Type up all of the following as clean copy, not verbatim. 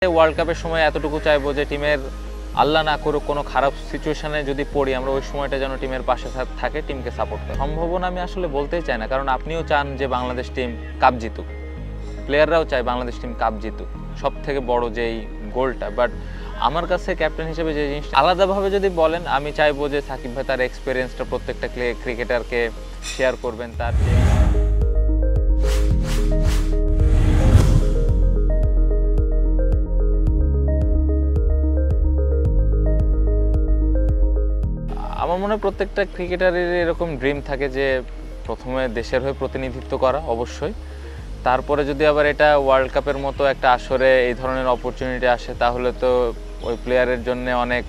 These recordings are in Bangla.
ওয়ার্ল্ড কাপের সময় এতটুকু চাইবো যে টিমের আল্লাহ না করুক কোনো খারাপ সিচুয়েশনে যদি পড়ি আমরা ওই সময়টা যেন টিমের পাশে থাকে, টিমকে সাপোর্ট করে। সম্ভাবনা আমি আসলে বলতেই চাই না, কারণ আপনিও চান যে বাংলাদেশ টিম কাপ জিতুক, প্লেয়াররাও চায় বাংলাদেশ টিম কাপ জিতুক, সব থেকে বড় যেই গোলটা। বাট আমার কাছে ক্যাপ্টেন হিসেবে যে জিনিসটা আলাদাভাবে যদি বলেন, আমি চাইবো যে সাকিব ভাই তার এক্সপিরিয়েন্সটা প্রত্যেকটা ক্রিকেটারকে শেয়ার করবেন। তার যে আমার মনে হয় প্রত্যেকটা ক্রিকেটারের এরকম ড্রিম থাকে যে প্রথমে দেশের হয়ে প্রতিনিধিত্ব করা অবশ্যই, তারপরে যদি আবার এটা ওয়ার্ল্ড কাপের মতো একটা আসরে এই ধরনের অপরচুনিটি আসে তাহলে তো ওই প্লেয়ারের জন্য অনেক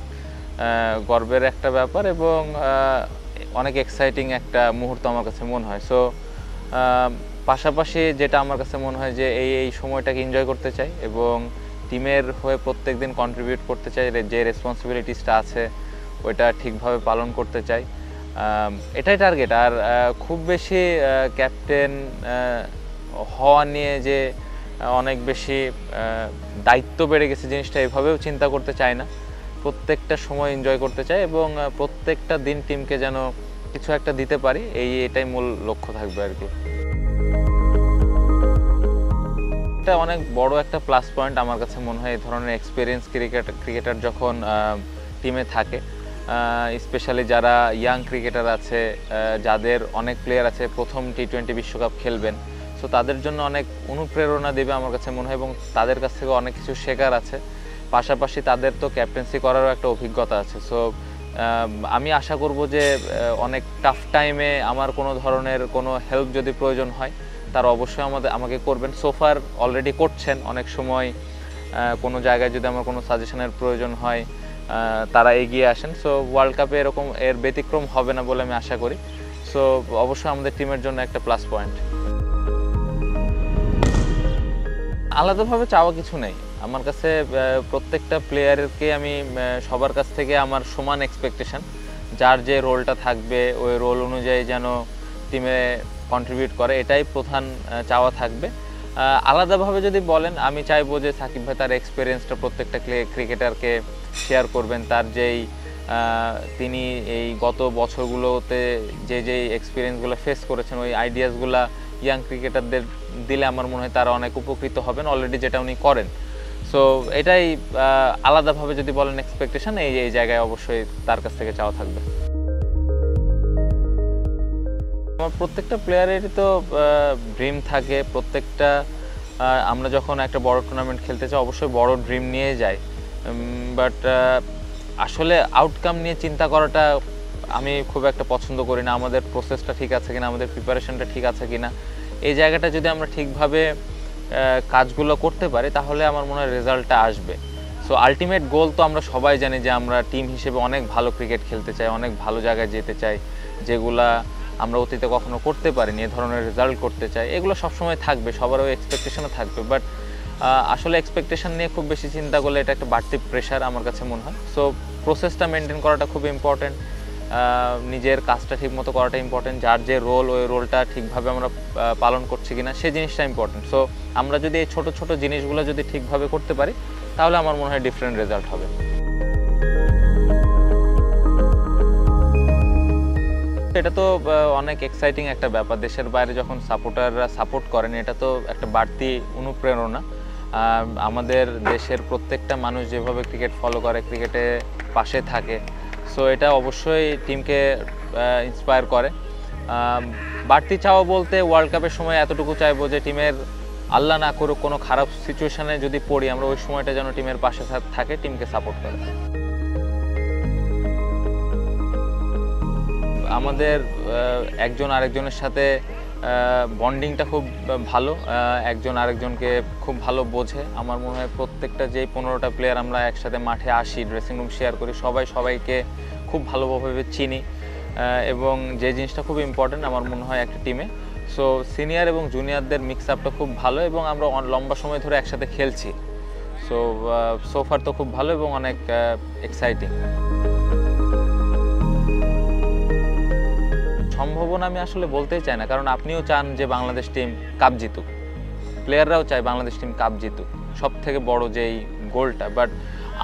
গর্বের একটা ব্যাপার এবং অনেক এক্সাইটিং একটা মুহূর্ত আমার কাছে মনে হয়। সো পাশাপাশি যেটা আমার কাছে মনে হয় যে এই সময়টাকে এনজয় করতে চাই এবং টিমের হয়ে প্রত্যেক দিন কন্ট্রিবিউট করতে চাই, যে রেসপন্সিবিলিটিসটা আছে ওইটা ঠিকভাবে পালন করতে চাই, এটাই টার্গেট। আর খুব বেশি ক্যাপ্টেন হওয়া নিয়ে যে অনেক বেশি দায়িত্ব বেড়ে গেছে জিনিসটা এভাবেও চিন্তা করতে চাই না। প্রত্যেকটা সময় এনজয় করতে চাই এবং প্রত্যেকটা দিন টিমকে যেন কিছু একটা দিতে পারি, এটাই মূল লক্ষ্য থাকবে আর কি। এটা অনেক বড় একটা প্লাস পয়েন্ট আমার কাছে মনে হয় এই ধরনের এক্সপিরিয়েন্স ক্রিকেটার যখন টিমে থাকে, স্পেশালি যারা ইয়াং ক্রিকেটার আছে, যাদের অনেক প্লেয়ার আছে প্রথম টি20 বিশ্বকাপ খেলবেন, সো তাদের জন্য অনেক অনুপ্রেরণা দেবে আমার কাছে মনে হয় এবং তাদের কাছ থেকে অনেক কিছু শেখার আছে। পাশাপাশি তাদের তো ক্যাপ্টেন্সি করারও একটা অভিজ্ঞতা আছে। সো আমি আশা করব যে অনেক টাফ টাইমে আমার কোনো ধরনের কোনো হেল্প যদি প্রয়োজন হয় তারা অবশ্যই আমাকে করবেন। সোফার অলরেডি করছেন, অনেক সময় কোনো জায়গায় যদি আমার কোনো সাজেশনের প্রয়োজন হয় তারা এগিয়ে আসেন। সো ওয়ার্ল্ড কাপে এরকম এর ব্যতিক্রম হবে না বলে আমি আশা করি। সো অবশ্যই আমাদের টিমের জন্য একটা প্লাস পয়েন্ট। আলাদাভাবে চাওয়া কিছু নেই আমার কাছে, প্রত্যেকটা প্লেয়ারকে আমি সবার কাছ থেকে আমার সমান এক্সপেকটেশন, যার যে রোলটা থাকবে ওই রোল অনুযায়ী যেন টিমে কন্ট্রিবিউট করে, এটাই প্রধান চাওয়া থাকবে। আলাদাভাবে যদি বলেন, আমি চাইবো যে সাকিব ভাই তার এক্সপিরিয়েন্সটা প্রত্যেকটা ক্রিকেটারকে শেয়ার করবেন। তার যেই তিনি এই গত বছরগুলোতে যে এক্সপিরিয়েন্সগুলো ফেস করেছেন ওই আইডিয়াসগুলো ইয়াং ক্রিকেটারদের দিলে আমার মনে হয় তারা অনেক উপকৃত হবেন, অলরেডি যেটা উনি করেন। সো এটাই আলাদাভাবে যদি বলেন এক্সপেকটেশন, এই জায়গায় অবশ্যই তার কাছ থেকে চাওয়া থাকবে। আমার প্রত্যেকটা প্লেয়ারেরই তো ড্রিম থাকে, প্রত্যেকটা আমরা যখন একটা বড় টুর্নামেন্ট খেলতে চাই অবশ্যই বড় ড্রিম নিয়ে যাই, বাট আসলে আউটকাম নিয়ে চিন্তা করাটা আমি খুব একটা পছন্দ করি না। আমাদের প্রসেসটা ঠিক আছে কিনা, আমাদের প্রিপারেশনটা ঠিক আছে কিনা, এই জায়গাটা যদি আমরা ঠিকভাবে কাজগুলো করতে পারি তাহলে আমার মনে হয় রেজাল্টটা আসবে। সো আলটিমেট গোল তো আমরা সবাই জানি যে আমরা টিম হিসেবে অনেক ভালো ক্রিকেট খেলতে চাই, অনেক ভালো জায়গায় যেতে চাই, যেগুলা আমরা অতীতে কখনো করতে পারিনি, এ ধরনের রেজাল্ট করতে চাই, এগুলো সবসময় থাকবে, সবারও এক্সপেকটেশনও থাকবে। বাট আসলে এক্সপেকটেশন নিয়ে খুব বেশি চিন্তা করলে এটা একটা বাড়তি প্রেশার আমার কাছে মনে হয়। সো প্রসেসটা মেনটেন করাটা খুব ইম্পর্টেন্ট, নিজের কাজটা ঠিকমতো করাটা ইম্পর্টেন্ট, যার যে রোল ওই রোলটা ঠিকভাবে আমরা পালন করছি কিনা সেই জিনিসটা ইম্পর্টেন্ট। সো আমরা যদি এই ছোটো ছোটো জিনিসগুলো যদি ঠিকভাবে করতে পারি তাহলে আমার মনে হয় ডিফারেন্ট রেজাল্ট হবে। এটা তো অনেক এক্সাইটিং একটা ব্যাপার, দেশের বাইরে যখন সাপোর্টাররা সাপোর্ট করেন এটা তো একটা বাড়তি অনুপ্রেরণা। আমাদের দেশের প্রত্যেকটা মানুষ যেভাবে ক্রিকেট ফলো করে, ক্রিকেটে পাশে থাকে, সো এটা অবশ্যই টিমকে ইন্সপায়ার করে। বাড়তি চাওয়া বলতে ওয়ার্ল্ড কাপের সময় এতটুকু চাইবো যে টিমের আল্লাহ না করুক কোনো খারাপ সিচুয়েশনে যদি পড়ি আমরা ওই সময়টা যেন টিমের পাশে থাকে, টিমকে সাপোর্ট করে। আমাদের একজন আরেকজনের সাথে বন্ডিংটা খুব ভালো, একজন আরেকজনকে খুব ভালো বোঝে। আমার মনে হয় প্রত্যেকটা যেই 15টা প্লেয়ার আমরা একসাথে মাঠে আসি, ড্রেসিং রুম শেয়ার করি, সবাইকে খুব ভালোভাবে চিনি এবং যে জিনিসটা খুব ইম্পর্টেন্ট আমার মনে হয় একটা টিমে। সো সিনিয়র এবং জুনিয়রদের মিক্স আপটা খুব ভালো এবং আমরা লম্বা সময় ধরে একসাথে খেলছি। সো সোফার তো খুব ভালো এবং অনেক এক্সাইটিং। সম্ভাবনা আমি আসলে বলতেই চাই না, কারণ আপনিও চান যে বাংলাদেশ টিম কাপ জিতুক, প্লেয়াররাও চায় বাংলাদেশ টিম কাপ জিতুক, সব থেকে বড় যেই গোলটা। বাট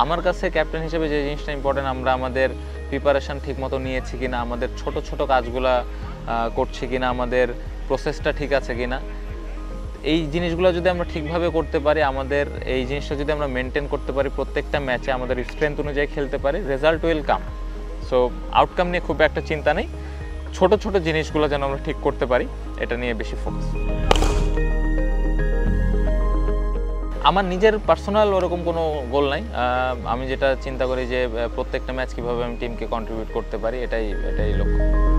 আমার কাছে ক্যাপ্টেন হিসেবে যে জিনিসটা ইম্পর্টেন্ট, আমরা আমাদের প্রিপারেশান ঠিকমতো নিয়েছি কিনা, আমাদের ছোট ছোট কাজগুলা করছি কিনা, আমাদের প্রসেসটা ঠিক আছে কিনা, এই জিনিসগুলো যদি আমরা ঠিকভাবে করতে পারি, আমাদের এই জিনিসটা যদি আমরা মেনটেন করতে পারি, প্রত্যেকটা ম্যাচে আমাদের স্ট্রেংথ অনুযায়ী খেলতে পারি, result will come. So outcome নিয়ে খুব একটা চিন্তা নেই, ছোট ছোট জিনিসগুলো যেন আমরা ঠিক করতে পারি, এটা নিয়ে বেশি ফোকাস। আমার নিজের পার্সোনাল ওরকম কোনো গোল নাই। আমি যেটা চিন্তা করি যে প্রত্যেকটা ম্যাচ কীভাবে আমি টিমকে কন্ট্রিবিউট করতে পারি, এটাই লক্ষ্য।